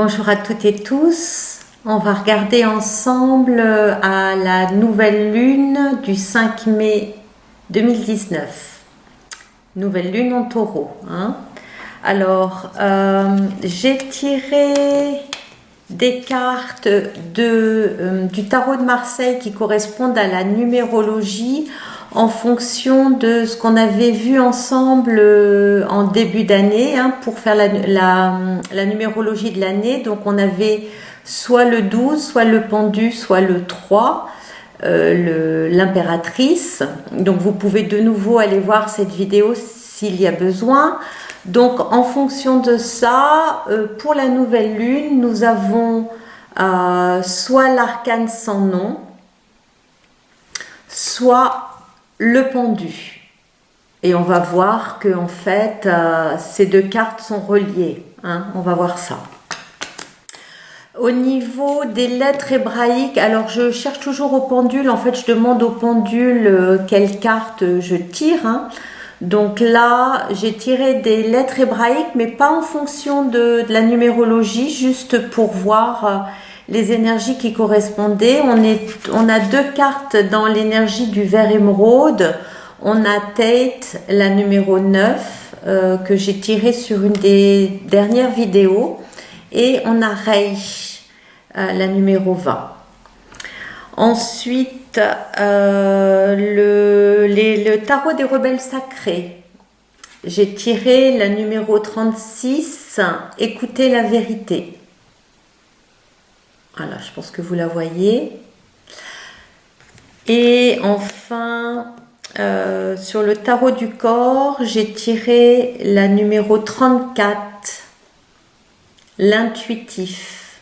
Bonjour à toutes et tous. On va regarder ensemble à la nouvelle lune du 5 mai 2019. Nouvelle lune en taureau. Alors, j'ai tiré des cartes du tarot de Marseille qui correspondent à la numérologie en fonction de ce qu'on avait vu ensemble en début d'année pour faire la numérologie de l'année. Donc on avait soit le 12, soit le pendu, soit le 3, l'impératrice. Donc vous pouvez de nouveau aller voir cette vidéo s'il y a besoin. Donc en fonction de ça, pour la nouvelle lune, nous avons soit l'arcane sans nom, soit le pendu. Et on va voir que en fait, ces deux cartes sont reliées. On va voir ça. Au niveau des lettres hébraïques, alors je cherche toujours au pendule. En fait, je demande au pendule quelle carte je tire. Donc là, j'ai tiré des lettres hébraïques, mais pas en fonction de la numérologie, juste pour voir les énergies qui correspondaient. On a deux cartes dans l'énergie du vert émeraude. On a Tate, la numéro 9, que j'ai tirée sur une des dernières vidéos. Et on a Reich, la numéro 20. Ensuite, le tarot des rebelles sacrés. J'ai tiré la numéro 36, écoutez la vérité. Voilà, je pense que vous la voyez. Et enfin, sur le tarot du corps, j'ai tiré la numéro 34, l'intuitif.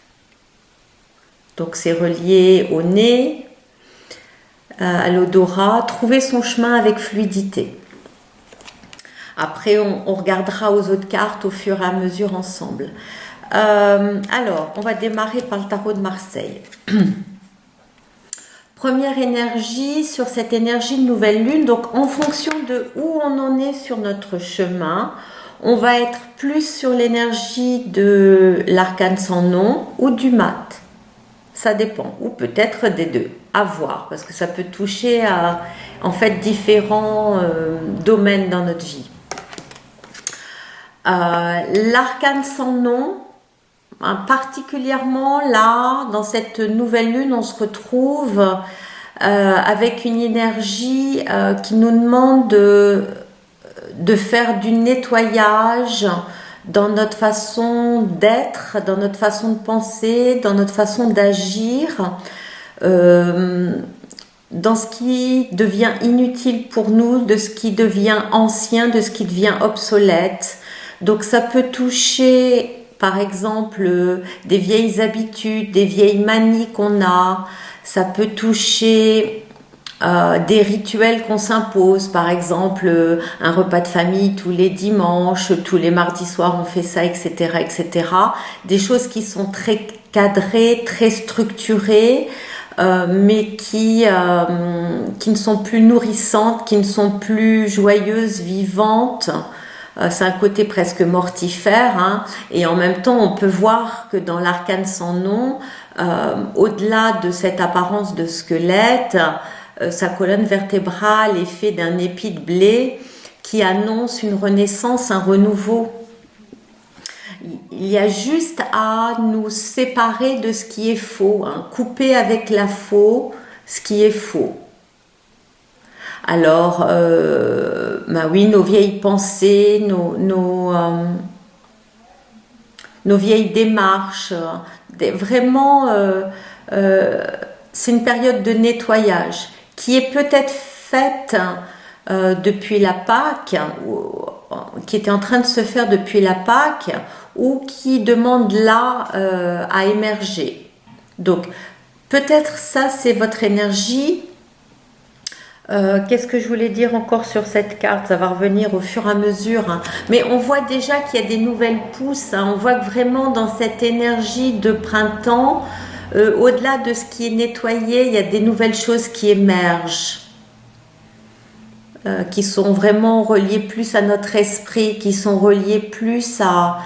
Donc c'est relié au nez, à l'odorat, trouver son chemin avec fluidité. Après, on regardera aux autres cartes au fur et à mesure ensemble. Alors, on va démarrer par le tarot de Marseille. Première énergie, sur cette énergie de nouvelle lune, donc en fonction de où on en est sur notre chemin, on va être plus sur l'énergie de l'arcane sans nom ou du mat. Ça dépend, ou peut-être des deux, à voir, parce que ça peut toucher à en fait différents domaines dans notre vie. L'arcane sans nom, particulièrement là, dans cette nouvelle lune, on se retrouve avec une énergie qui nous demande de faire du nettoyage dans notre façon d'être, dans notre façon de penser, dans notre façon d'agir, dans ce qui devient inutile pour nous, de ce qui devient ancien, de ce qui devient obsolète. Donc ça peut toucher, par exemple, des vieilles habitudes, des vieilles manies qu'on a. Ça peut toucher des rituels qu'on s'impose, par exemple un repas de famille tous les dimanches, tous les mardis soirs on fait ça, etc., etc. Des choses qui sont très cadrées, très structurées, mais qui ne sont plus nourrissantes, qui ne sont plus joyeuses, vivantes. C'est un côté presque mortifère, et en même temps on peut voir que dans l'arcane sans nom, au-delà de cette apparence de squelette, sa colonne vertébrale est faite d'un épi de blé qui annonce une renaissance, un renouveau. Il y a juste à nous séparer de ce qui est faux, couper avec la faux ce qui est faux. Alors, oui, nos vieilles pensées, nos vieilles démarches, vraiment, c'est une période de nettoyage qui est peut-être faite depuis la Pâque, qui était en train de se faire depuis la Pâque, ou qui demande là à émerger. Donc, peut-être ça, c'est votre énergie. Qu'est-ce que je voulais dire encore sur cette carte? Ça va revenir au fur et à mesure. Mais on voit déjà qu'il y a des nouvelles pousses. On voit que vraiment dans cette énergie de printemps, au-delà de ce qui est nettoyé, il y a des nouvelles choses qui émergent, qui sont vraiment reliées plus à notre esprit, qui sont reliées plus à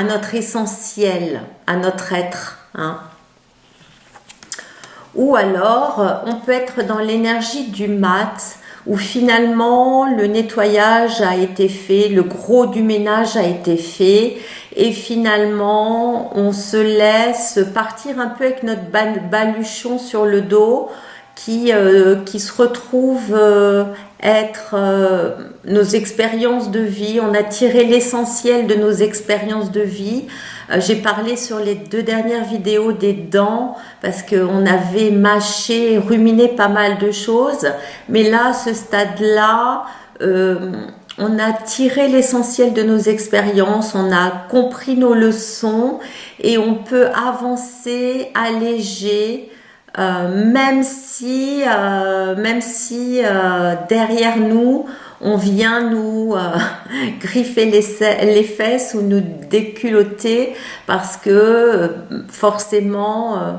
à notre essentiel, à notre être, hein. Ou alors, on peut être dans l'énergie du mat, où finalement le nettoyage a été fait, le gros du ménage a été fait, et finalement on se laisse partir un peu avec notre baluchon sur le dos, qui se retrouve être nos expériences de vie. On a tiré l'essentiel de nos expériences de vie. J'ai parlé sur les 2 dernières vidéos des dents parce qu'on avait mâché, ruminé pas mal de choses. Mais là, à ce stade-là, on a tiré l'essentiel de nos expériences, on a compris nos leçons et on peut avancer, alléger, même si derrière nous, on vient nous griffer les fesses ou nous déculotter parce que forcément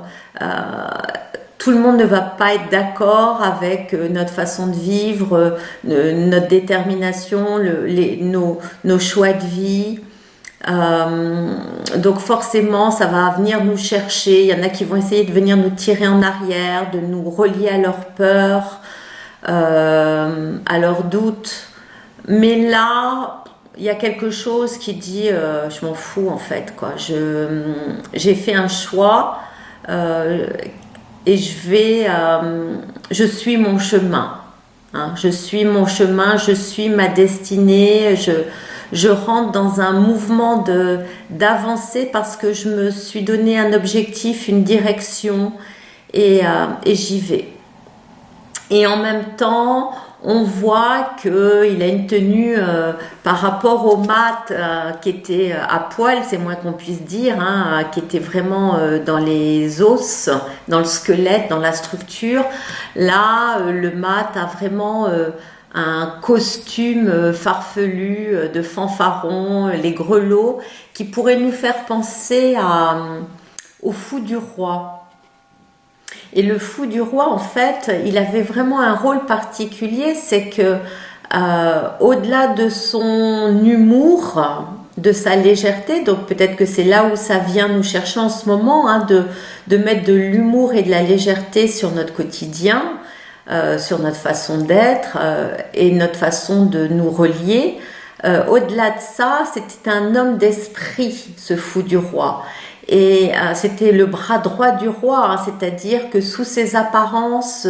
tout le monde ne va pas être d'accord avec notre façon de vivre, notre détermination, nos choix de vie. Donc forcément ça va venir nous chercher. Il y en a qui vont essayer de venir nous tirer en arrière, de nous relier à leur peur, à leurs doutes. Mais là, il y a quelque chose qui dit je m'en fous en fait, quoi. J'ai fait un choix et je suis mon chemin, hein. Je suis mon chemin, je suis ma destinée. Je rentre dans un mouvement d'avancer parce que je me suis donné un objectif, une direction et j'y vais. Et en même temps, on voit qu'il a une tenue par rapport au mat qui était à poil, c'est moins qu'on puisse dire, hein, qui était vraiment dans les os, dans le squelette, dans la structure. Là, le mat a vraiment un costume farfelu de fanfaron, les grelots, qui pourrait nous faire penser au fou du roi. Et le fou du roi, en fait, il avait vraiment un rôle particulier, c'est que au-delà de son humour, de sa légèreté, donc peut-être que c'est là où ça vient nous chercher en ce moment, hein, de mettre de l'humour et de la légèreté sur notre quotidien, sur notre façon d'être et notre façon de nous relier. Au-delà de ça, c'était un homme d'esprit, ce fou du roi. Et c'était le bras droit du roi, hein, c'est-à-dire que sous ses apparences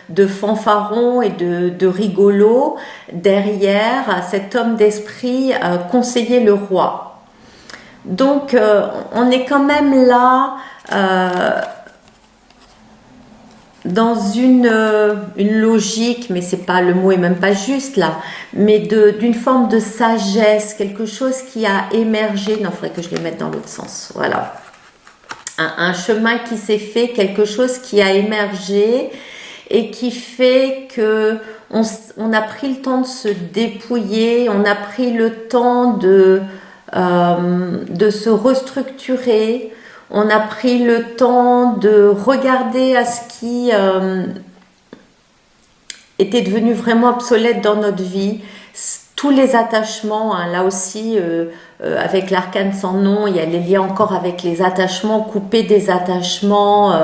de fanfaron et de rigolo, derrière, cet homme d'esprit conseillait le roi. Donc, on est quand même là dans une logique, mais c'est pas, le mot est même pas juste là, mais d'une forme de sagesse, quelque chose qui a émergé. Non, il faudrait que je les mette dans l'autre sens. Voilà. Un chemin qui s'est fait, quelque chose qui a émergé et qui fait que on a pris le temps de se dépouiller, on a pris le temps de se restructurer, on a pris le temps de regarder à ce qui était devenu vraiment obsolète dans notre vie, tous les attachements, hein, là aussi avec l'arcane sans nom, il y a les liens encore avec les attachements, couper des attachements,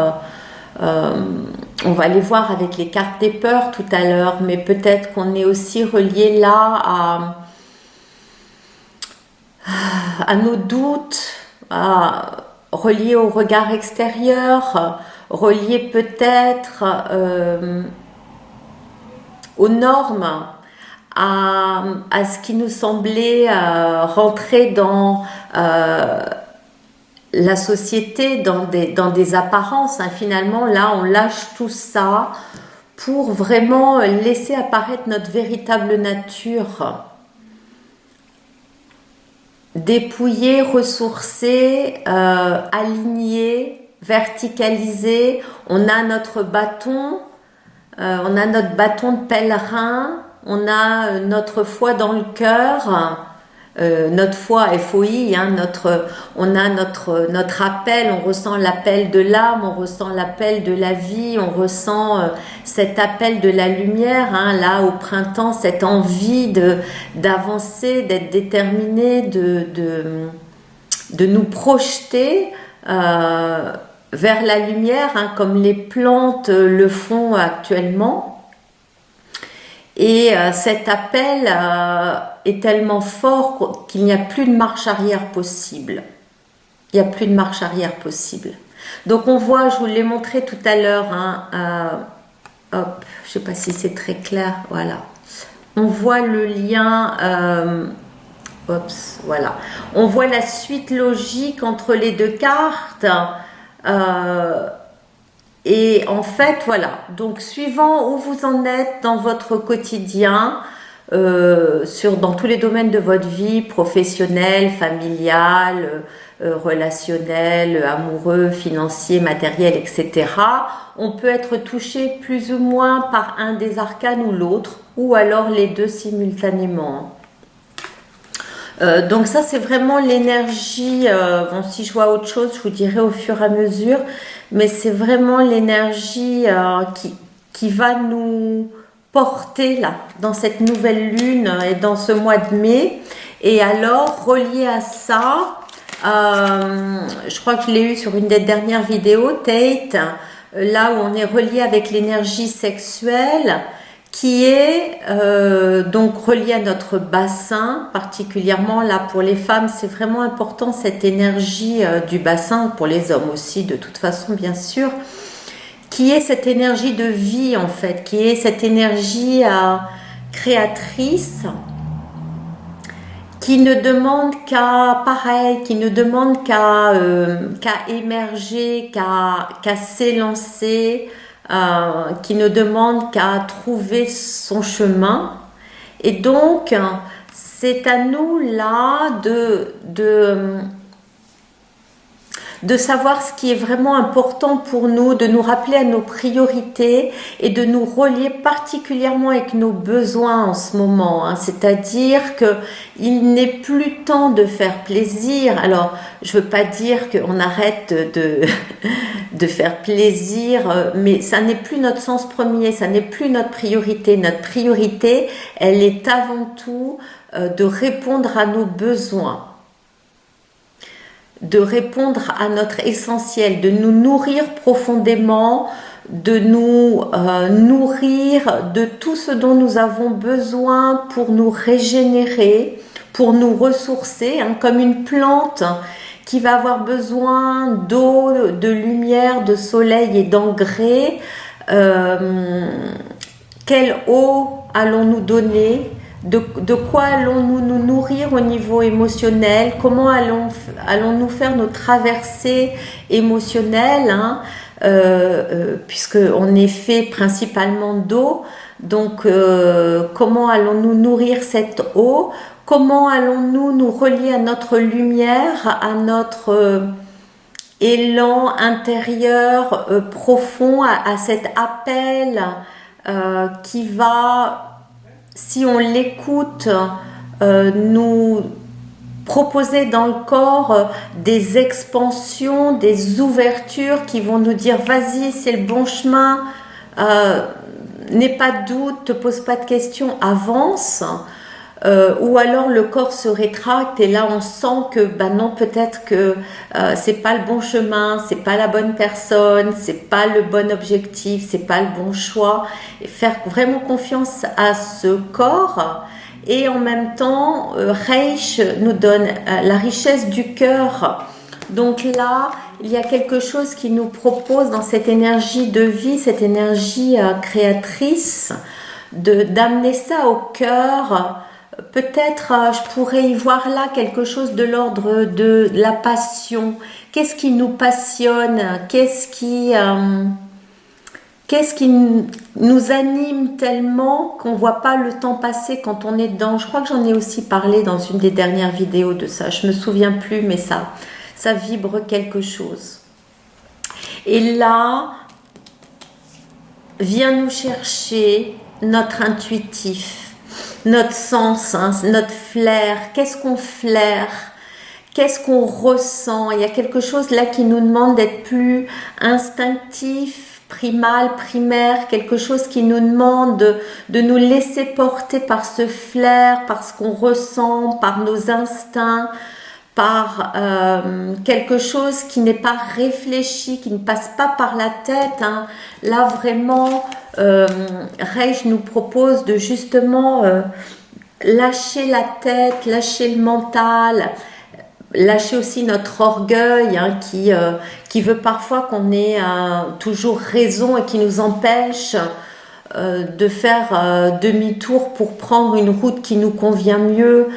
on va les voir avec les cartes des peurs tout à l'heure, mais peut-être qu'on est aussi relié là à nos doutes, relié au regard extérieur, relié peut-être aux normes, à ce qui nous semblait rentrer dans la société, dans des apparences, hein. Finalement, là, on lâche tout ça pour vraiment laisser apparaître notre véritable nature. Dépouiller, ressourcer, aligner, verticaliser. On a notre bâton de pèlerin. On a notre foi dans le cœur, notre foi FOI, hein, on a notre appel, on ressent l'appel de l'âme, on ressent l'appel de la vie, on ressent cet appel de la lumière, hein, là au printemps, cette envie d'avancer, d'être déterminé, de nous projeter vers la lumière, hein, comme les plantes le font actuellement. Et cet appel est tellement fort qu'il n'y a plus de marche arrière possible. Il n'y a plus de marche arrière possible. Donc on voit, je vous l'ai montré tout à l'heure, hein, hop, je ne sais pas si c'est très clair, voilà. On voit le lien, voilà. On voit la suite logique entre les deux cartes. Et en fait, voilà. Donc, suivant où vous en êtes dans votre quotidien, dans tous les domaines de votre vie, professionnelle, familiale, relationnel, amoureux, financier, matériel, etc., on peut être touché plus ou moins par un des arcanes ou l'autre, ou alors les deux simultanément. Donc ça, c'est vraiment l'énergie, bon, si je vois autre chose, je vous dirai au fur et à mesure, mais c'est vraiment l'énergie qui va nous porter là, dans cette nouvelle lune et dans ce mois de mai. Et alors, relié à ça, je crois que je l'ai eu sur une des dernières vidéos, Tate, là où on est relié avec l'énergie sexuelle, qui est donc relié à notre bassin, particulièrement là pour les femmes, c'est vraiment important cette énergie du bassin, pour les hommes aussi de toute façon bien sûr, qui est cette énergie de vie en fait, qui est cette énergie créatrice, qui ne demande qui ne demande qu'à émerger, qu'à s'élancer, qui ne demande qu'à trouver son chemin. Et donc, c'est à nous là de savoir ce qui est vraiment important pour nous, de nous rappeler à nos priorités et de nous relier particulièrement avec nos besoins en ce moment. Hein. C'est-à-dire qu'il n'est plus temps de faire plaisir. Alors, je ne veux pas dire qu'on arrête de faire plaisir, mais ça n'est plus notre sens premier, ça n'est plus notre priorité. Notre priorité, elle est avant tout de répondre à nos besoins, de répondre à notre essentiel, de nous nourrir profondément, de nous nourrir de tout ce dont nous avons besoin pour nous régénérer, pour nous ressourcer, hein, comme une plante qui va avoir besoin d'eau, de lumière, de soleil et d'engrais. Quelle eau allons-nous donner ? De quoi allons-nous nous nourrir au niveau émotionnel? Comment allons-nous faire nos traversées émotionnelles, hein, puisqu'on est fait principalement d'eau. Donc, comment allons-nous nourrir cette eau? Comment allons-nous nous relier à notre lumière, à notre élan intérieur profond, à cet appel qui va, si on l'écoute, nous proposer dans le corps des expansions, des ouvertures qui vont nous dire vas-y, c'est le bon chemin, n'aie pas de doute, te pose pas de questions, avance. Ou alors le corps se rétracte et là on sent que non, peut-être que c'est pas le bon chemin, c'est pas la bonne personne, c'est pas le bon objectif, c'est pas le bon choix. Et faire vraiment confiance à ce corps. Et en même temps, Reich nous donne la richesse du cœur. Donc là, il y a quelque chose qui nous propose dans cette énergie de vie, cette énergie créatrice, d'amener ça au cœur. Peut-être je pourrais y voir là quelque chose de l'ordre de la passion. Qu'est-ce qui nous passionne? Qu'est-ce qui nous anime tellement qu'on ne voit pas le temps passer quand on est dedans? Je crois que j'en ai aussi parlé dans une des dernières vidéos de ça. Je ne me souviens plus, mais ça vibre quelque chose. Et là, vient nous chercher notre intuitif. Notre sens, hein, notre flair, qu'est-ce qu'on flaire, qu'est-ce qu'on ressent. Il y a quelque chose là qui nous demande d'être plus instinctif, primal, primaire, quelque chose qui nous demande de nous laisser porter par ce flair, par ce qu'on ressent, par nos instincts, par quelque chose qui n'est pas réfléchi, qui ne passe pas par la tête, hein. Là vraiment, Reich nous propose de justement lâcher la tête, lâcher le mental, lâcher aussi notre orgueil, hein, qui veut parfois qu'on ait toujours raison et qui nous empêche de faire demi-tour pour prendre une route qui nous convient mieux,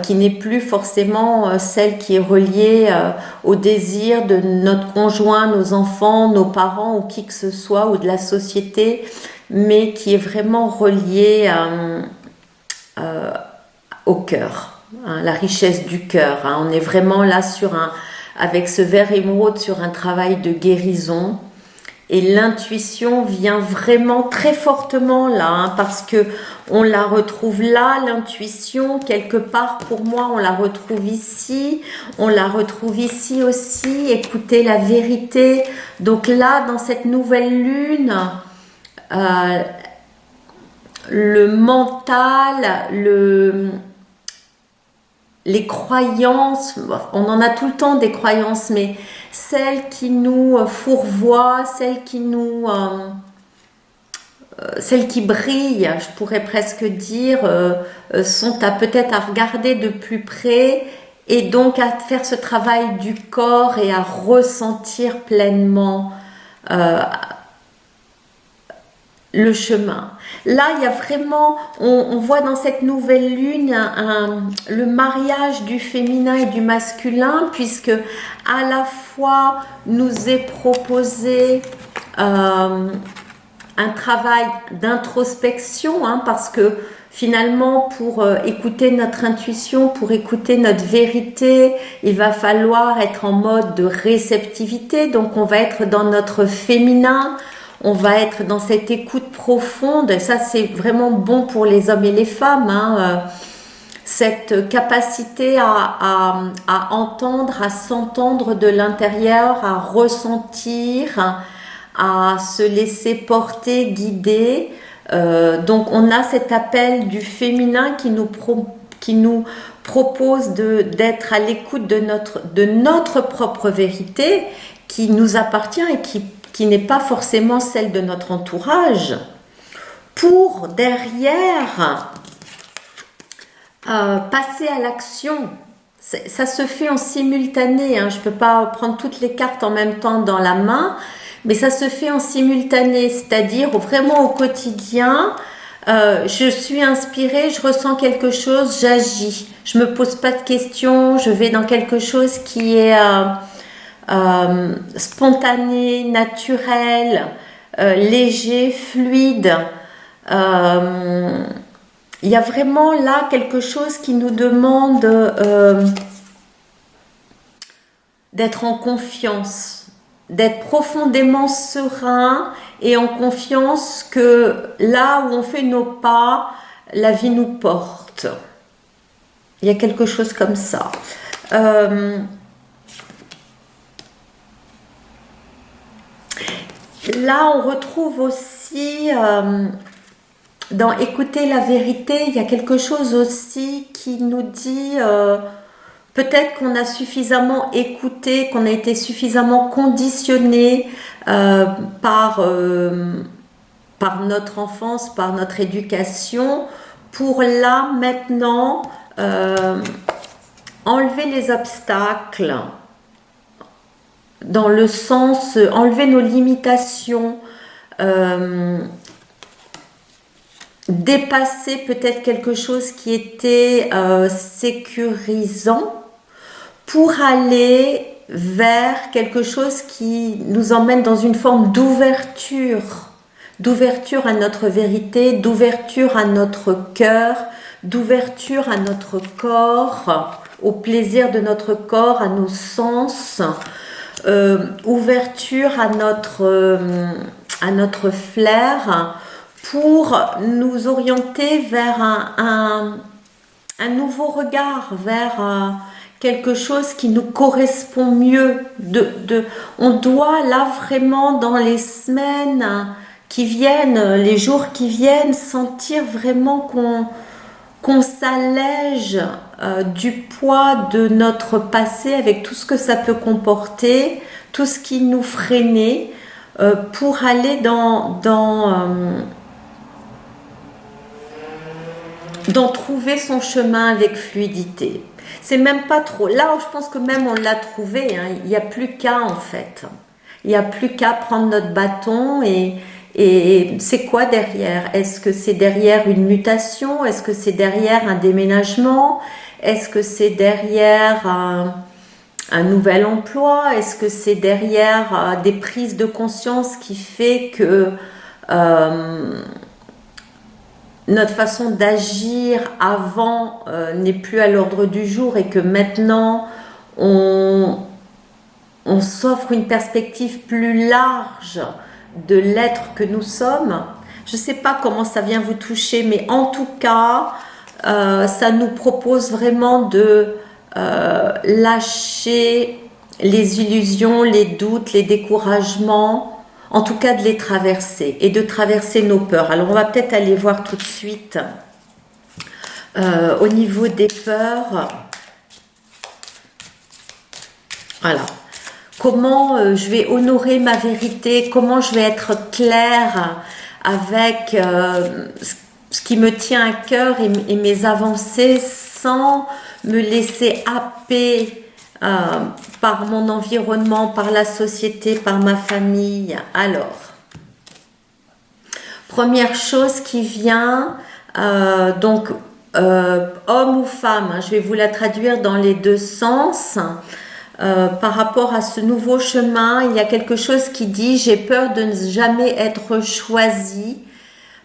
qui n'est plus forcément celle qui est reliée au désir de notre conjoint, nos enfants, nos parents ou qui que ce soit, ou de la société, mais qui est vraiment reliée au cœur, hein, la richesse du cœur, hein. On est vraiment là avec ce verre émeraude sur un travail de guérison. Et l'intuition vient vraiment très fortement là, hein, parce que on la retrouve là, l'intuition, quelque part pour moi, on la retrouve ici aussi, écouter la vérité. Donc là, dans cette nouvelle lune, le mental, les croyances, on en a tout le temps des croyances, mais celles qui nous fourvoient, celles qui brillent, je pourrais presque dire, sont peut-être à regarder de plus près et donc à faire ce travail du corps et à ressentir pleinement le chemin. Là, il y a vraiment, on voit dans cette nouvelle lune le mariage du féminin et du masculin, puisque à la fois nous est proposé un travail d'introspection, hein, parce que finalement, pour écouter notre intuition, pour écouter notre vérité, il va falloir être en mode de réceptivité, donc on va être dans notre féminin. On va être dans cette écoute profonde, et ça c'est vraiment bon pour les hommes et les femmes, hein, cette capacité à entendre, à s'entendre de l'intérieur, à ressentir, à se laisser porter, guider. Donc on a cet appel du féminin qui nous propose d'être à l'écoute de notre propre vérité, qui nous appartient et qui n'est pas forcément celle de notre entourage, pour derrière passer à l'action. Ça se fait en simultané, hein. Je ne peux pas prendre toutes les cartes en même temps dans la main, mais ça se fait en simultané, c'est-à-dire vraiment au quotidien, je suis inspirée, je ressens quelque chose, j'agis. Je ne me pose pas de questions, je vais dans quelque chose qui est spontané, naturel, léger, fluide. Il y a vraiment là quelque chose qui nous demande d'être en confiance, d'être profondément serein et en confiance que là où on fait nos pas, la vie nous porte. Il y a quelque chose comme ça. Là, on retrouve aussi, dans écouter la vérité, il y a quelque chose aussi qui nous dit peut-être qu'on a suffisamment écouté, qu'on a été suffisamment conditionné par notre enfance, par notre éducation, pour là, maintenant, enlever les obstacles, dans le sens enlever nos limitations, dépasser peut-être quelque chose qui était sécurisant pour aller vers quelque chose qui nous emmène dans une forme d'ouverture à notre vérité, d'ouverture à notre cœur, d'ouverture à notre corps, au plaisir de notre corps, à nos sens, ouverture à notre flair, pour nous orienter vers un nouveau regard, vers quelque chose qui nous correspond mieux. On doit là vraiment dans les semaines qui viennent, les jours qui viennent, sentir vraiment qu'on s'allège du poids de notre passé avec tout ce que ça peut comporter, tout ce qui nous freinait pour aller d'en trouver son chemin avec fluidité. C'est même pas trop. Là, je pense que même on l'a trouvé. Hein, il n'y a plus qu'à en fait. Il n'y a plus qu'à prendre notre bâton et c'est quoi derrière? Est-ce que c'est derrière une mutation? Est-ce que c'est derrière un déménagement? Est-ce que c'est derrière un nouvel emploi? Est-ce que c'est derrière des prises de conscience qui fait que notre façon d'agir avant n'est plus à l'ordre du jour et que maintenant on s'offre une perspective plus large de l'être que nous sommes? Je ne sais pas comment ça vient vous toucher, mais en tout cas, ça nous propose vraiment de lâcher les illusions, les doutes, les découragements, en tout cas de les traverser et de traverser nos peurs. Alors on va peut-être aller voir tout de suite au niveau des peurs. Voilà. Comment je vais honorer ma vérité, comment je vais être claire avec ce qui me tient à cœur et mes avancées sans me laisser happer par mon environnement, par la société, par ma famille. Alors, première chose qui vient, donc homme ou femme, hein, je vais vous la traduire dans les deux sens. Par rapport à ce nouveau chemin, il y a quelque chose qui dit « J'ai peur de ne jamais être choisie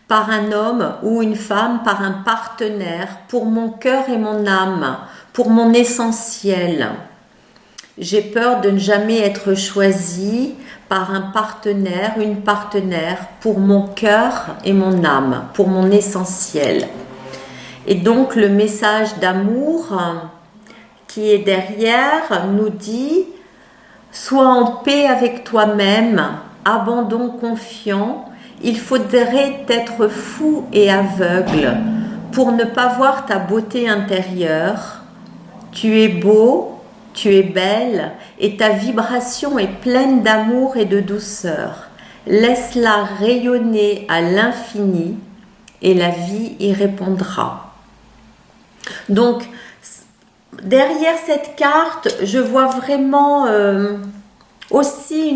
par un homme ou une femme, par un partenaire, pour mon cœur et mon âme, pour mon essentiel. J'ai peur de ne jamais être choisie par un partenaire, une partenaire, pour mon cœur et mon âme, pour mon essentiel. » Et donc le message d'amour qui est derrière nous dit « Sois en paix avec toi-même, abandon confiant, il faudrait être fou et aveugle pour ne pas voir ta beauté intérieure. Tu es beau, tu es belle et ta vibration est pleine d'amour et de douceur. Laisse-la rayonner à l'infini et la vie y répondra. » Donc, derrière cette carte, je vois vraiment aussi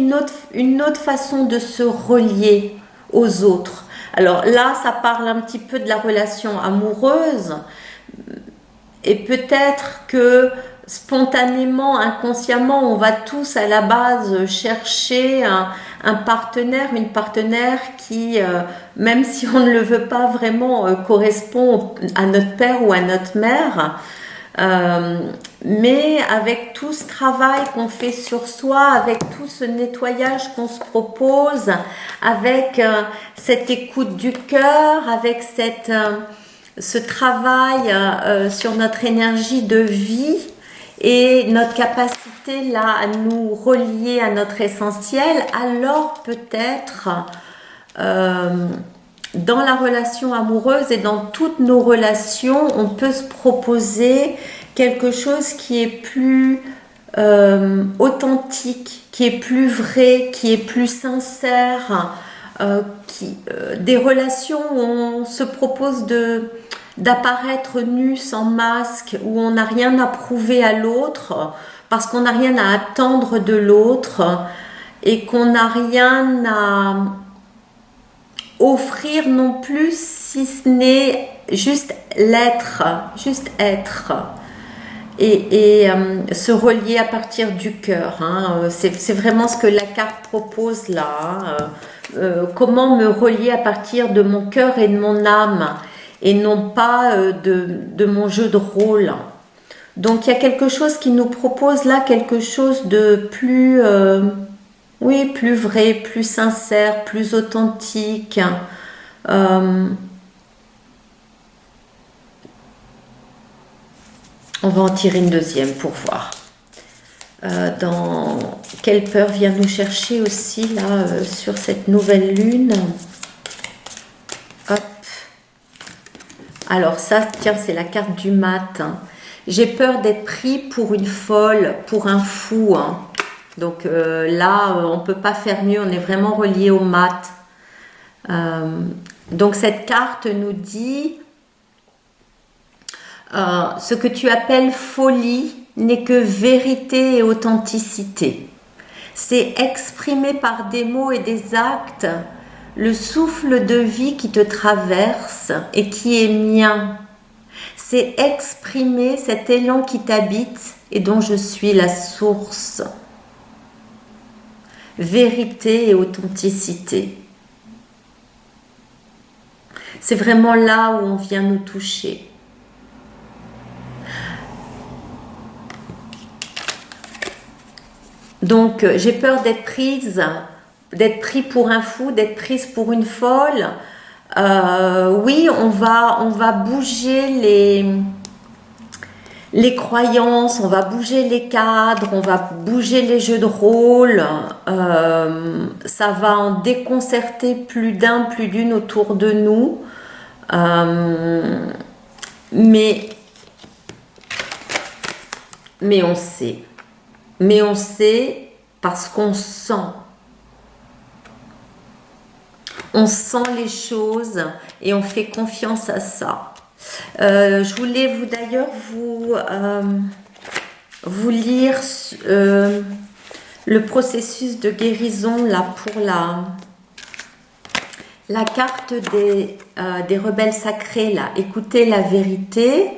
une autre façon de se relier aux autres. Alors là, ça parle un petit peu de la relation amoureuse et peut-être que spontanément, inconsciemment, on va tous à la base chercher un partenaire, une partenaire qui, même si on ne le veut pas vraiment, correspond à notre père ou à notre mère. Mais avec tout ce travail qu'on fait sur soi, avec tout ce nettoyage qu'on se propose, avec cette écoute du cœur, avec ce travail sur notre énergie de vie et notre capacité là à nous relier à notre essentiel, alors peut-être dans la relation amoureuse et dans toutes nos relations, on peut se proposer quelque chose qui est plus authentique, qui est plus vrai, qui est plus sincère, des relations où on se propose d'apparaître nu, sans masque, où on n'a rien à prouver à l'autre, parce qu'on n'a rien à attendre de l'autre et qu'on n'a rien à offrir non plus, si ce n'est juste l'être, juste être et se relier à partir du cœur. Hein. C'est vraiment ce que la carte propose là. Hein. Comment me relier à partir de mon cœur et de mon âme et non pas de mon jeu de rôle. Donc il y a quelque chose qui nous propose là, quelque chose de plus... oui, plus vrai, plus sincère, plus authentique. On va en tirer une deuxième pour voir. Dans quelle peur vient nous chercher aussi là sur cette nouvelle lune. Hop. Alors ça, tiens, c'est la carte du mat. Hein. J'ai peur d'être pris pour une folle, pour un fou, hein. Donc là, on ne peut pas faire mieux, on est vraiment relié au mat. Donc cette carte nous dit ce que tu appelles folie n'est que vérité et authenticité. C'est exprimer par des mots et des actes le souffle de vie qui te traverse et qui est mien. C'est exprimer cet élan qui t'habite et dont je suis la source. Vérité et authenticité. C'est vraiment là où on vient nous toucher. Donc, j'ai peur d'être prise, d'être pris pour un fou, d'être prise pour une folle. Oui, on va bouger les croyances, on va bouger les cadres, on va bouger les jeux de rôle. Ça va en déconcerter plus d'un, plus d'une autour de nous. Mais on sait. Mais on sait parce qu'on sent. On sent les choses et on fait confiance à ça. Je voulais d'ailleurs vous lire le processus de guérison là pour la carte des rebelles sacrés là. Écoutez la vérité.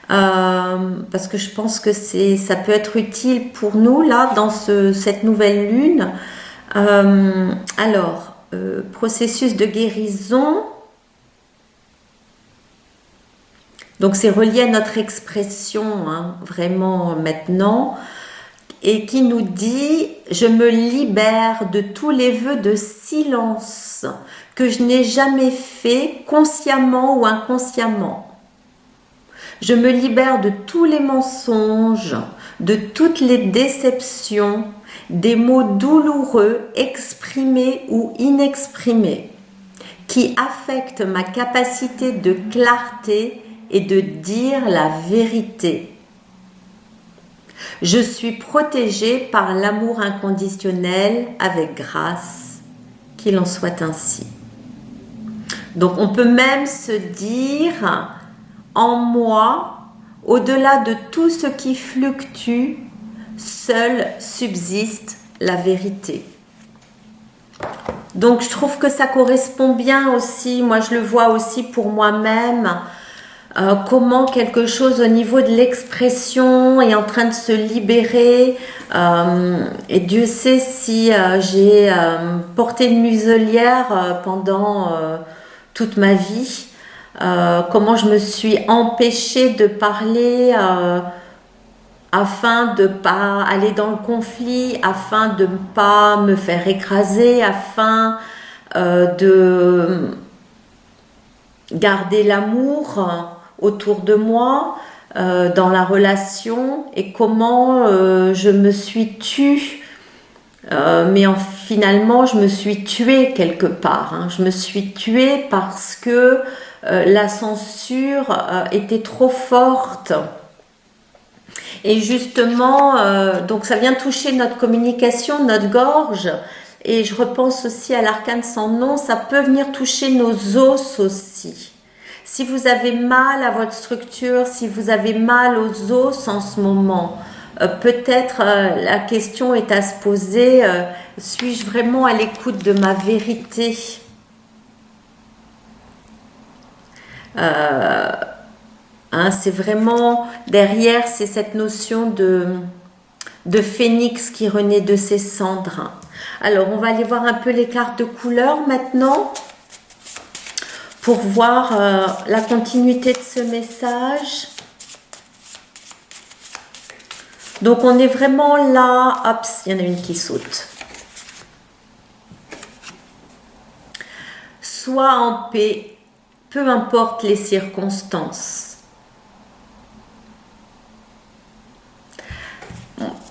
Parce que je pense que ça peut être utile pour nous là dans cette nouvelle lune. Alors, processus de guérison. Donc c'est relié à notre expression, hein, vraiment maintenant, et qui nous dit « Je me libère de tous les vœux de silence que je n'ai jamais fait consciemment ou inconsciemment. Je me libère de tous les mensonges, de toutes les déceptions, des mots douloureux exprimés ou inexprimés, qui affectent ma capacité de clarté et de dire la vérité. Je suis protégée par l'amour inconditionnel avec grâce, qu'il en soit ainsi. » Donc on peut même se dire... En moi, au-delà de tout ce qui fluctue, seule subsiste la vérité. Donc je trouve que ça correspond bien aussi, moi je le vois aussi pour moi-même, comment quelque chose au niveau de l'expression est en train de se libérer. Et Dieu sait si j'ai porté une muselière pendant toute ma vie. Comment je me suis empêchée de parler afin de ne pas aller dans le conflit, afin de ne pas me faire écraser, afin de garder l'amour autour de moi dans la relation, et comment je me suis tue. Mais finalement, je me suis tuée quelque part. Hein. Je me suis tuée parce que la censure était trop forte. Et justement, donc ça vient toucher notre communication, notre gorge. Et je repense aussi à l'arcane sans nom, ça peut venir toucher nos os aussi. Si vous avez mal à votre structure, si vous avez mal aux os en ce moment, peut-être la question est à se poser, suis-je vraiment à l'écoute de ma vérité ? C'est vraiment derrière, c'est cette notion de phénix qui renaît de ses cendres. Alors on va aller voir un peu les cartes de couleurs maintenant pour voir la continuité de ce message. Donc on est vraiment là, hop, il y en a une qui saute. Sois en paix, peu importe les circonstances.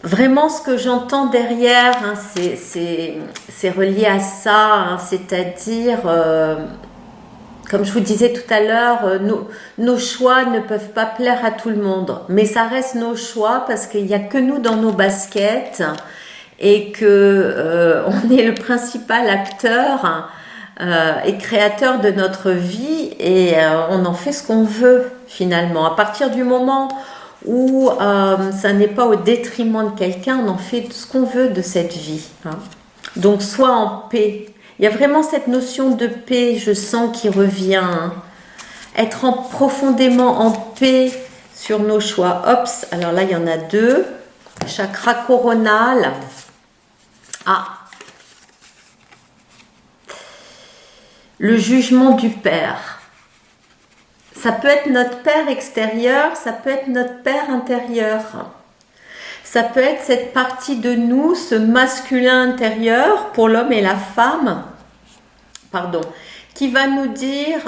Vraiment, ce que j'entends derrière, hein, c'est relié à ça, hein, c'est-à-dire comme je vous disais tout à l'heure, nos choix ne peuvent pas plaire à tout le monde, mais ça reste nos choix parce qu'il n'y a que nous dans nos baskets et que on est le principal acteur et créateur de notre vie et on en fait ce qu'on veut finalement. À partir du moment où ça n'est pas au détriment de quelqu'un, on en fait ce qu'on veut de cette vie. Hein. Donc sois en paix. Il y a vraiment cette notion de paix, je sens, qui revient. Hein. Être profondément en paix sur nos choix. Ops, alors là il y en a deux. Chakra coronal. Ah. Le jugement du Père. Ça peut être notre Père extérieur, ça peut être notre Père intérieur. Ça peut être cette partie de nous, ce masculin intérieur pour l'homme et la femme, pardon, qui va nous dire,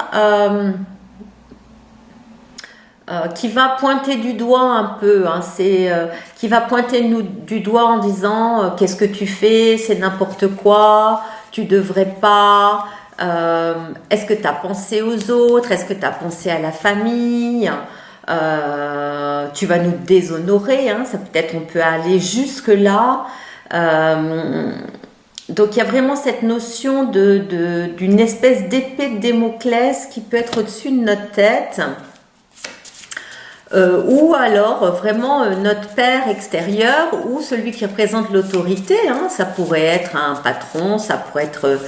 qui va pointer du doigt un peu, hein, qui va pointer du doigt en disant qu'est-ce que tu fais, c'est n'importe quoi, tu devrais pas, est-ce que tu as pensé aux autres, est-ce que tu as pensé à la famille, tu vas nous déshonorer, hein, ça peut-être on peut aller jusque là. Donc il y a vraiment cette notion d'une espèce d'épée de Damoclès qui peut être au-dessus de notre tête. Ou alors vraiment notre père extérieur ou celui qui représente l'autorité, hein, ça pourrait être un patron, ça pourrait être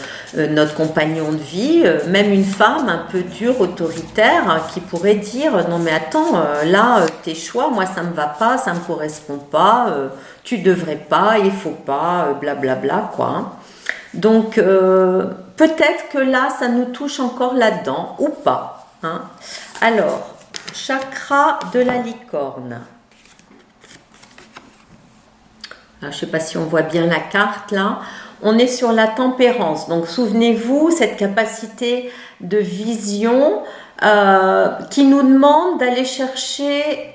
notre compagnon de vie, même une femme un peu dure, autoritaire, hein, qui pourrait dire non mais attends, là tes choix, moi ça me va pas, ça me correspond pas, tu devrais pas, il faut pas, blablabla quoi. Hein. Donc peut-être que là ça nous touche encore là-dedans ou pas. Hein. Alors chakra de la licorne. Alors, je ne sais pas si on voit bien la carte là. On est sur la tempérance. Donc souvenez-vous, cette capacité de vision qui nous demande d'aller chercher,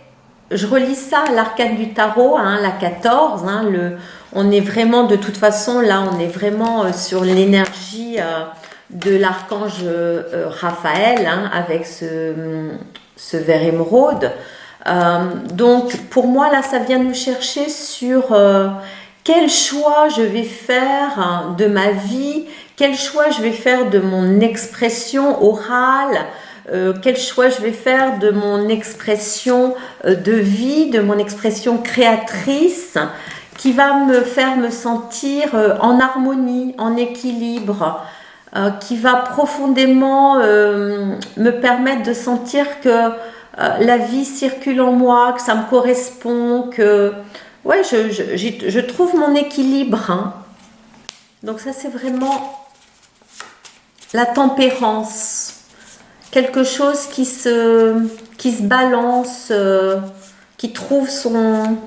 je relis ça à l'arcane du tarot, hein, la 14. Hein, on est vraiment, de toute façon, là on est vraiment sur l'énergie de l'archange Raphaël, hein, avec ce vert émeraude. Donc pour moi là ça vient nous chercher sur quel choix je vais faire de ma vie, quel choix je vais faire de mon expression orale, quel choix je vais faire de mon expression de vie, de mon expression créatrice qui va me faire me sentir en harmonie, en équilibre, qui va profondément me permettre de sentir que la vie circule en moi, que ça me correspond, que ouais, je trouve mon équilibre. Hein. Donc ça c'est vraiment la tempérance, quelque chose qui se balance, qui trouve son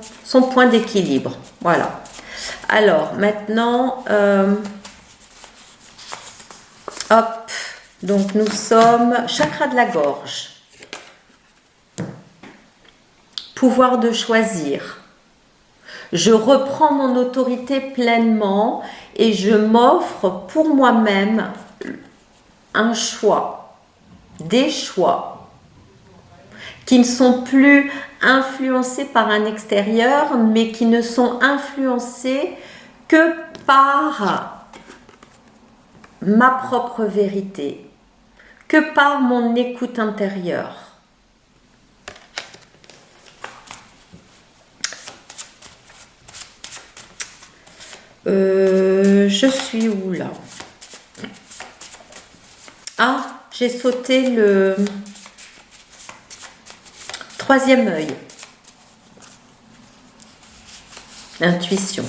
point d'équilibre. Voilà. Alors maintenant... hop, donc nous sommes chakra de la gorge. Pouvoir de choisir. Je reprends mon autorité pleinement et je m'offre pour moi-même un choix, des choix qui ne sont plus influencés par un extérieur, mais qui ne sont influencés que par ma propre vérité, que par mon écoute intérieure. Je suis où là? Ah, j'ai sauté le troisième œil. Intuition.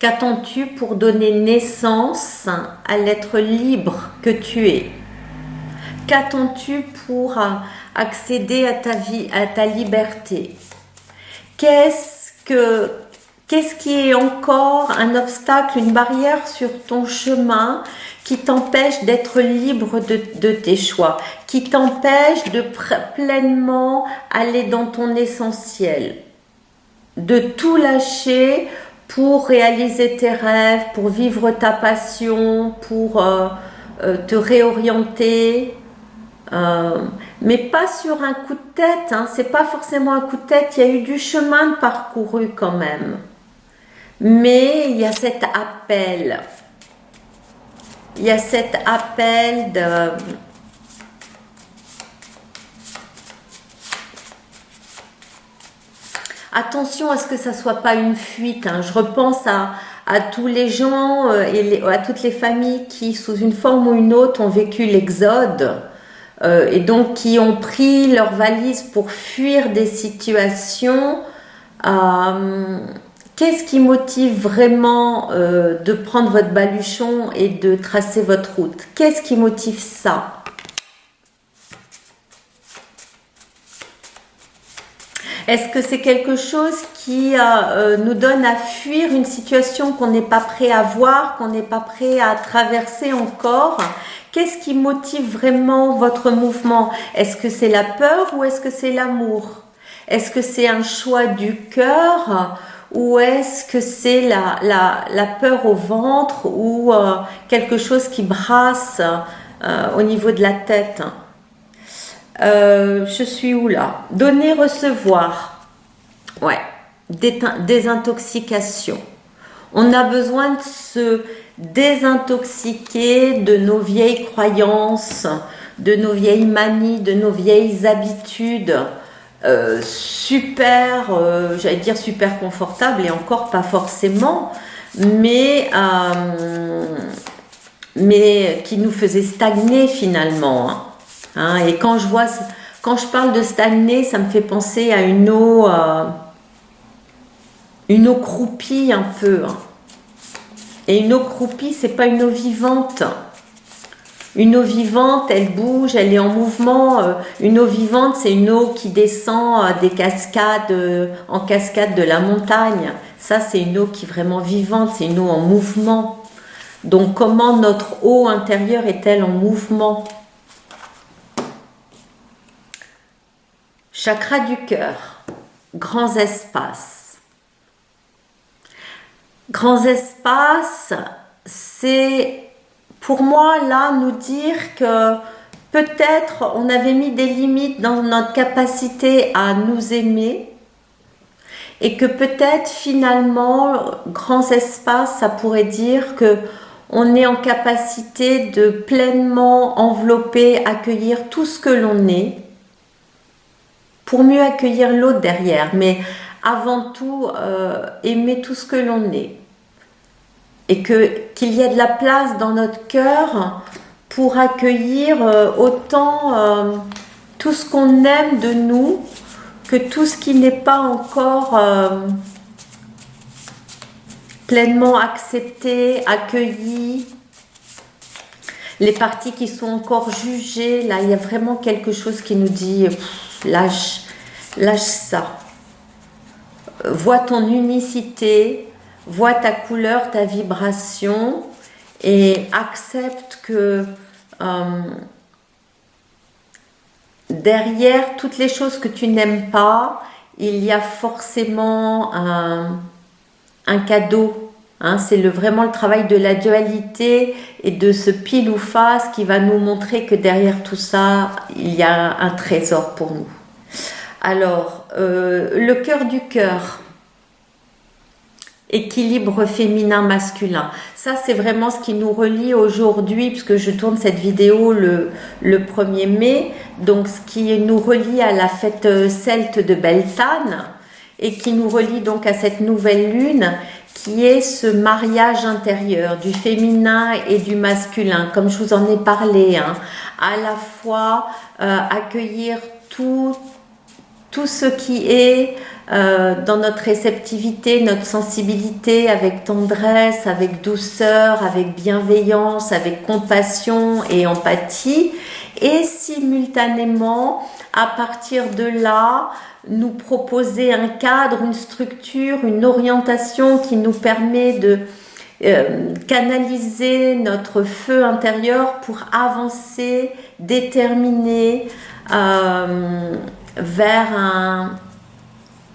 Qu'attends-tu pour donner naissance à l'être libre que tu es? Qu'attends-tu pour accéder à ta vie, à ta liberté? Qu'est-ce qui est encore un obstacle, une barrière sur ton chemin qui t'empêche d'être libre de tes choix, qui t'empêche de pleinement aller dans ton essentiel, de tout lâcher pour réaliser tes rêves, pour vivre ta passion, pour te réorienter. Mais pas sur un coup de tête, hein. C'est pas forcément un coup de tête, il y a eu du chemin de parcouru quand même. Mais il y a cet appel. Il y a cet appel de... Attention à ce que ça soit pas une fuite, hein. Je repense à tous les gens à toutes les familles qui, sous une forme ou une autre, ont vécu l'exode et donc qui ont pris leurs valises pour fuir des situations. Qu'est-ce qui motive vraiment de prendre votre baluchon et de tracer votre route? Qu'est-ce qui motive ça? Est-ce que c'est quelque chose qui nous donne à fuir une situation qu'on n'est pas prêt à voir, qu'on n'est pas prêt à traverser encore? Qu'est-ce qui motive vraiment votre mouvement? Est-ce que c'est la peur ou est-ce que c'est l'amour? Est-ce que c'est un choix du cœur ou est-ce que c'est la peur au ventre ou quelque chose qui brasse au niveau de la tête? Je suis où là? Donner, recevoir. Ouais. Désintoxication. On a besoin de se désintoxiquer de nos vieilles croyances, de nos vieilles manies, de nos vieilles habitudes. J'allais dire super confortable et encore pas forcément, mais qui nous faisaient stagner finalement. Hein, et quand je parle de stagner, ça me fait penser à une eau croupie un peu. Hein. Et une eau croupie, c'est pas une eau vivante. Une eau vivante, elle bouge, elle est en mouvement. Une eau vivante, c'est une eau qui descend des cascades, en cascade de la montagne. Ça, c'est une eau qui est vraiment vivante, c'est une eau en mouvement. Donc, comment notre eau intérieure est-elle en mouvement? Chakra du cœur, grands espaces. Grands espaces, c'est pour moi là nous dire que peut-être on avait mis des limites dans notre capacité à nous aimer et que peut-être finalement grands espaces, ça pourrait dire que on est en capacité de pleinement envelopper, accueillir tout ce que l'on est, pour mieux accueillir l'autre derrière, mais avant tout aimer tout ce que l'on est. Et qu'il y ait de la place dans notre cœur pour accueillir autant tout ce qu'on aime de nous que tout ce qui n'est pas encore pleinement accepté, accueilli. Les parties qui sont encore jugées, là, il y a vraiment quelque chose qui nous dit lâche ça. Vois ton unicité, vois ta couleur, ta vibration et accepte que derrière toutes les choses que tu n'aimes pas, il y a forcément un cadeau. Hein, c'est vraiment le travail de la dualité et de ce pile ou face qui va nous montrer que derrière tout ça, il y a un trésor pour nous. Alors, le cœur du cœur, équilibre féminin-masculin. Ça, c'est vraiment ce qui nous relie aujourd'hui, puisque je tourne cette vidéo le 1er mai, donc ce qui nous relie à la fête celte de Beltane et qui nous relie donc à cette nouvelle lune qui est ce mariage intérieur du féminin et du masculin, comme je vous en ai parlé, hein, à la fois accueillir tout ce qui est dans notre réceptivité, notre sensibilité, avec tendresse, avec douceur, avec bienveillance, avec compassion et empathie, et simultanément, à partir de là, nous proposer un cadre, une structure, une orientation qui nous permet de canaliser notre feu intérieur pour avancer, déterminer vers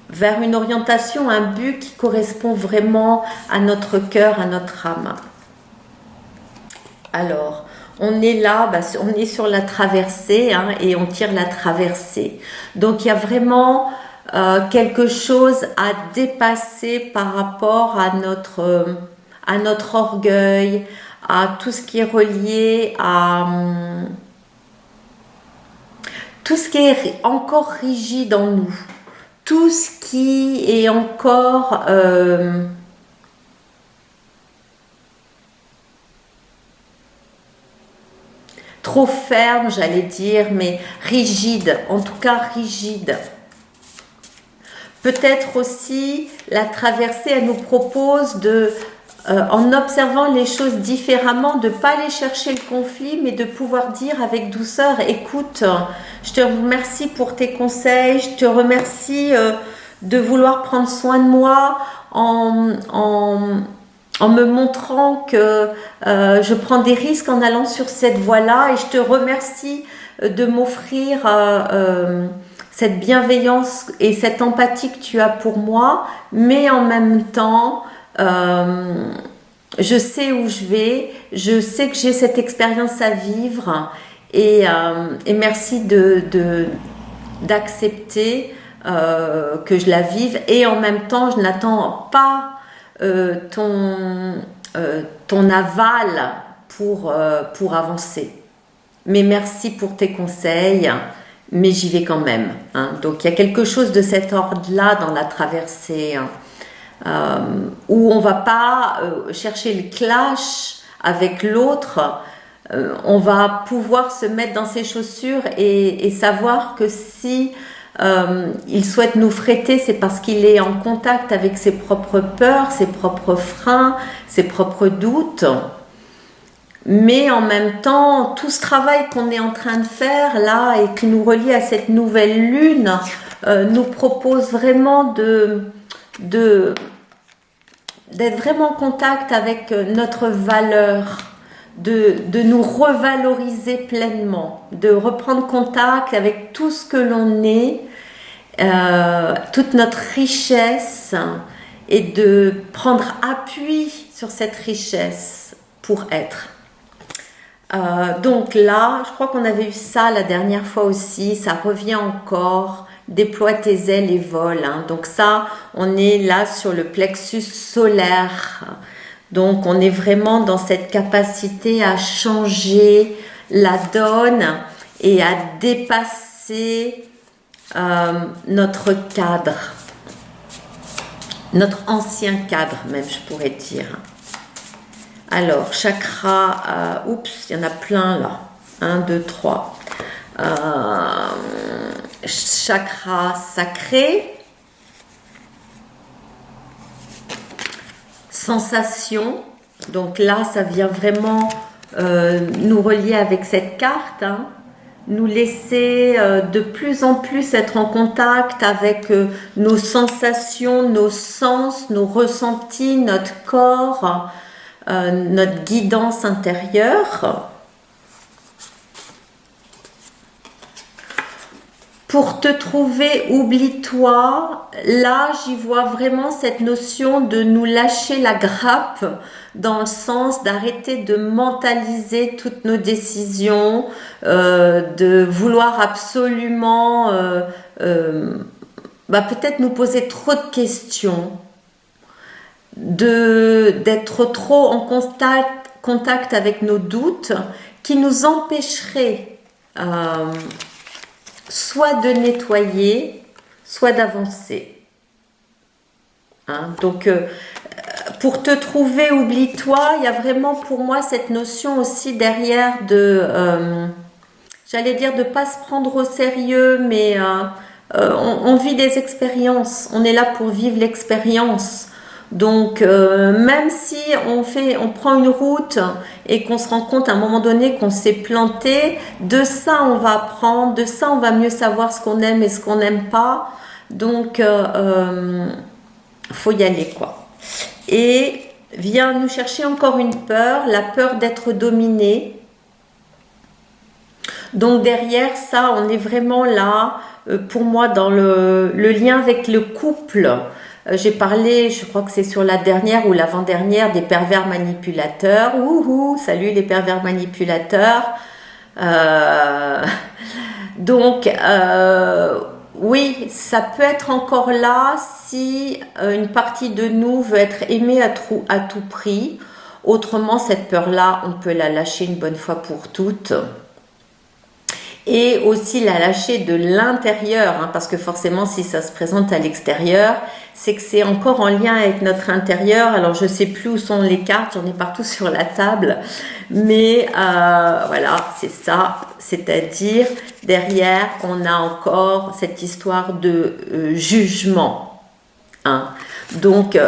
vers une orientation, un but qui correspond vraiment à notre cœur, à notre âme. Alors, on est là, on est sur la traversée et on tire la traversée. Donc, il y a vraiment quelque chose à dépasser par rapport à notre orgueil, à tout ce qui est relié à tout ce qui est encore rigide en nous, tout ce qui est encore trop ferme, j'allais dire, mais rigide, en tout cas rigide. Peut-être aussi, la traversée, elle nous propose en observant les choses différemment, de ne pas aller chercher le conflit, mais de pouvoir dire avec douceur, écoute, je te remercie pour tes conseils, je te remercie de vouloir prendre soin de moi en me montrant que je prends des risques en allant sur cette voie-là, et je te remercie de m'offrir cette bienveillance et cette empathie que tu as pour moi, mais en même temps, je sais où je vais, je sais que j'ai cette expérience à vivre, et merci d'accepter que je la vive, et en même temps, je n'attends pas ton aval pour avancer. Mais merci pour tes conseils, mais j'y vais quand même. Donc il y a quelque chose de cet ordre-là dans la traversée, où on ne va pas chercher le clash avec l'autre. On va pouvoir se mettre dans ses chaussures et savoir que si il souhaite nous fréter, c'est parce qu'il est en contact avec ses propres peurs, ses propres freins, ses propres doutes. Mais en même temps, tout ce travail qu'on est en train de faire là et qui nous relie à cette nouvelle lune nous propose vraiment d'être vraiment en contact avec notre valeur, de nous revaloriser pleinement, de reprendre contact avec tout ce que l'on est, toute notre richesse, et de prendre appui sur cette richesse pour être. Donc là, je crois qu'on avait eu ça la dernière fois aussi, ça revient encore, déploie tes ailes et vole. Donc ça, on est là sur le plexus solaire. Donc on est vraiment dans cette capacité à changer la donne et à dépasser notre cadre, notre ancien cadre même, je pourrais dire. Alors, chakra, oups, il y en a plein là. 1, 2, 3. Chakra sacré. Sensation. Donc là, ça vient vraiment nous relier avec cette carte. Nous laisser de plus en plus être en contact avec nos sensations, nos sens, nos ressentis, notre corps, notre guidance intérieure. Pour te trouver, oublie-toi. Là, j'y vois vraiment cette notion de nous lâcher la grappe, dans le sens d'arrêter de mentaliser toutes nos décisions, de vouloir absolument peut-être nous poser trop de questions, d'être trop en contact avec nos doutes, qui nous empêcheraient soit de nettoyer, soit d'avancer. Donc, pour te trouver, oublie-toi, il y a vraiment pour moi cette notion aussi derrière j'allais dire de ne pas se prendre au sérieux, mais on vit des expériences, on est là pour vivre l'expérience. Donc, même si on prend une route et qu'on se rend compte à un moment donné qu'on s'est planté, de ça on va apprendre, de ça on va mieux savoir ce qu'on aime et ce qu'on n'aime pas. Donc, faut y aller, quoi. Et vient nous chercher encore une peur, la peur d'être dominé. Donc derrière ça, on est vraiment là, pour moi, dans le lien avec le couple. J'ai parlé, je crois que c'est sur la dernière ou l'avant-dernière, des pervers manipulateurs. Ouhou, salut les pervers manipulateurs. Euh, donc, oui, ça peut être encore là si une partie de nous veut être aimée à tout prix. Autrement, cette peur-là, on peut la lâcher une bonne fois pour toutes. Et aussi la lâcher de l'intérieur, hein, parce que forcément, si ça se présente à l'extérieur, c'est que c'est encore en lien avec notre intérieur. Alors, je sais plus où sont les cartes, j'en ai partout sur la table, mais voilà, c'est ça. C'est-à-dire, derrière, on a encore cette histoire de jugement. Hein. Donc,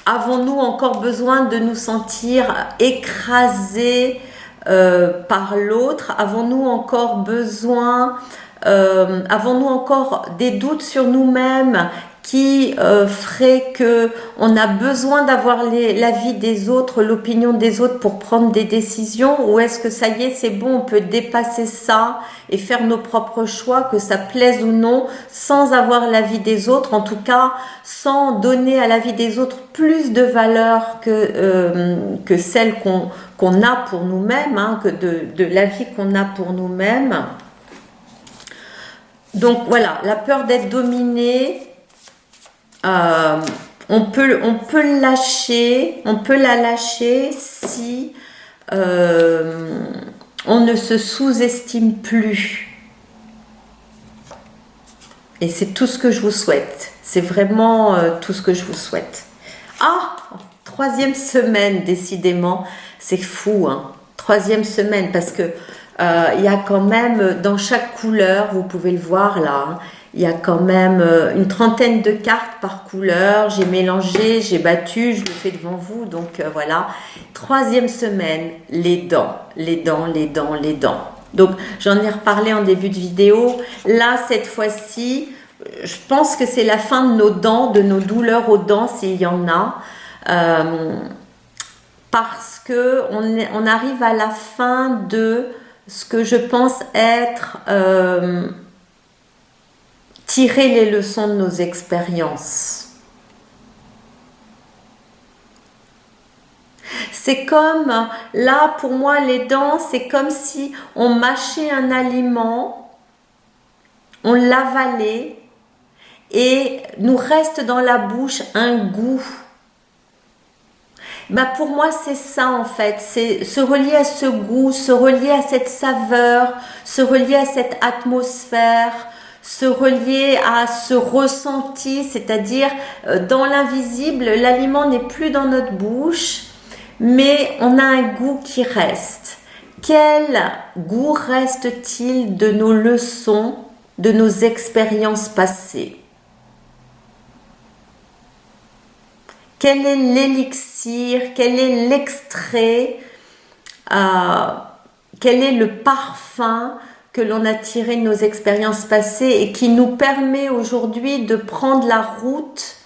avons-nous encore besoin de nous sentir écrasés par l'autre? Avons-nous encore besoin, avons-nous encore des doutes sur nous-mêmes qui ferait que on a besoin d'avoir l'avis des autres, l'opinion des autres pour prendre des décisions? Ou est-ce que ça y est, c'est bon, on peut dépasser ça et faire nos propres choix, que ça plaise ou non, sans avoir l'avis des autres, en tout cas sans donner à l'avis des autres plus de valeur que celle qu'on a pour nous-mêmes, hein, que de l'avis qu'on a pour nous-mêmes. Donc voilà, la peur d'être dominé, on peut lâcher, on peut la lâcher si on ne se sous-estime plus. Et c'est tout ce que je vous souhaite. C'est vraiment tout ce que je vous souhaite. Ah, 3e semaine, décidément, c'est fou, hein. 3e semaine, parce que il y a quand même, dans chaque couleur, vous pouvez le voir là, hein, il y a quand même une 30aine de cartes par couleur. J'ai mélangé, j'ai battu, je le fais devant vous. Donc voilà. 3e semaine, les dents, les dents, les dents, les dents. Donc j'en ai reparlé en début de vidéo. Là, cette fois-ci, je pense que c'est la fin de nos dents, de nos douleurs aux dents, s'il y en a. Parce que on arrive à la fin de ce que je pense être... tirer les leçons de nos expériences. C'est comme, là pour moi les dents, c'est comme si on mâchait un aliment, on l'avalait et nous reste dans la bouche un goût. Ben pour moi c'est ça en fait, c'est se relier à ce goût, se relier à cette saveur, se relier à cette atmosphère, se relier à ce ressenti, c'est-à-dire dans l'invisible, l'aliment n'est plus dans notre bouche, mais on a un goût qui reste. Quel goût reste-t-il de nos leçons, de nos expériences passées? Quel est l'élixir, quel est l'extrait, quel est le parfum que l'on a tiré de nos expériences passées et qui nous permet aujourd'hui de prendre la route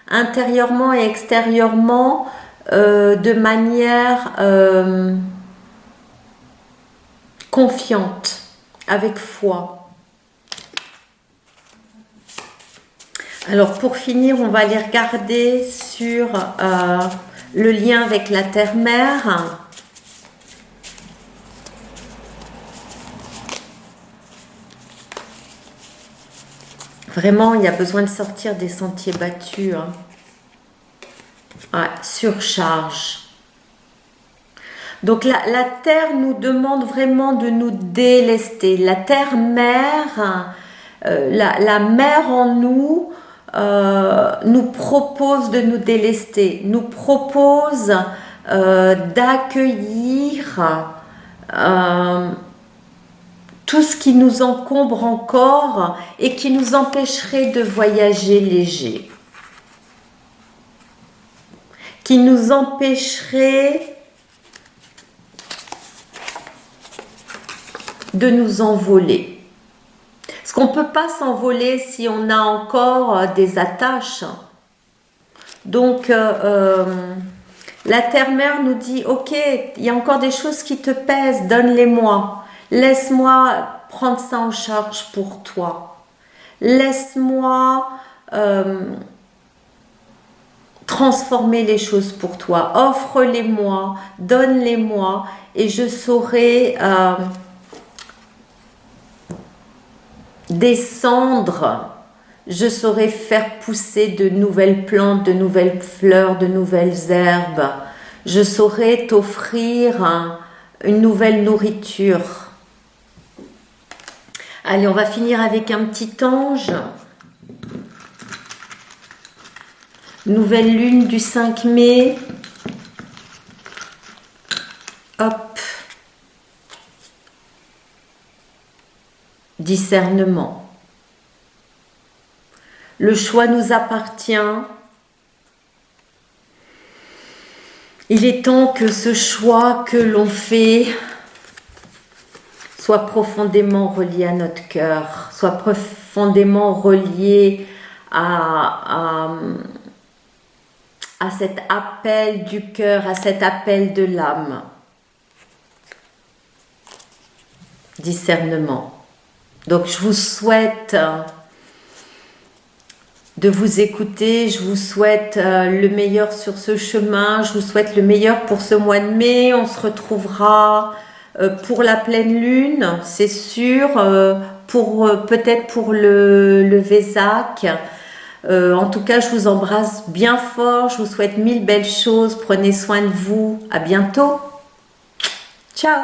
intérieurement et extérieurement de manière confiante, avec foi. Alors pour finir, on va aller regarder sur le lien avec la terre-mère. Vraiment, il y a besoin de sortir des sentiers battus. Hein. Ouais, surcharge. Donc la terre nous demande vraiment de nous délester. La terre-mère, la mère en nous, nous propose de nous délester, nous propose d'accueillir tout ce qui nous encombre encore et qui nous empêcherait de voyager léger, qui nous empêcherait de nous envoler. Parce qu'on ne peut pas s'envoler si on a encore des attaches. Donc, la terre-mère nous dit, ok, il y a encore des choses qui te pèsent, donne-les-moi. Laisse-moi prendre ça en charge pour toi. Laisse-moi transformer les choses pour toi. Offre-les-moi, donne-les-moi et je saurai descendre. Je saurai faire pousser de nouvelles plantes, de nouvelles fleurs, de nouvelles herbes. Je saurai t'offrir une nouvelle nourriture. Allez, on va finir avec un petit ange. Nouvelle lune du 5 mai. Hop. Discernement. Le choix nous appartient. Il est temps que ce choix que l'on fait soit profondément relié à notre cœur, soit profondément relié à cet appel du cœur, à cet appel de l'âme. Discernement. Donc je vous souhaite de vous écouter, je vous souhaite le meilleur sur ce chemin, je vous souhaite le meilleur pour ce mois de mai. On se retrouvera pour la pleine lune, c'est sûr, peut-être pour le Vésac. En tout cas, je vous embrasse bien fort, je vous souhaite 1000 belles choses, prenez soin de vous, à bientôt, ciao.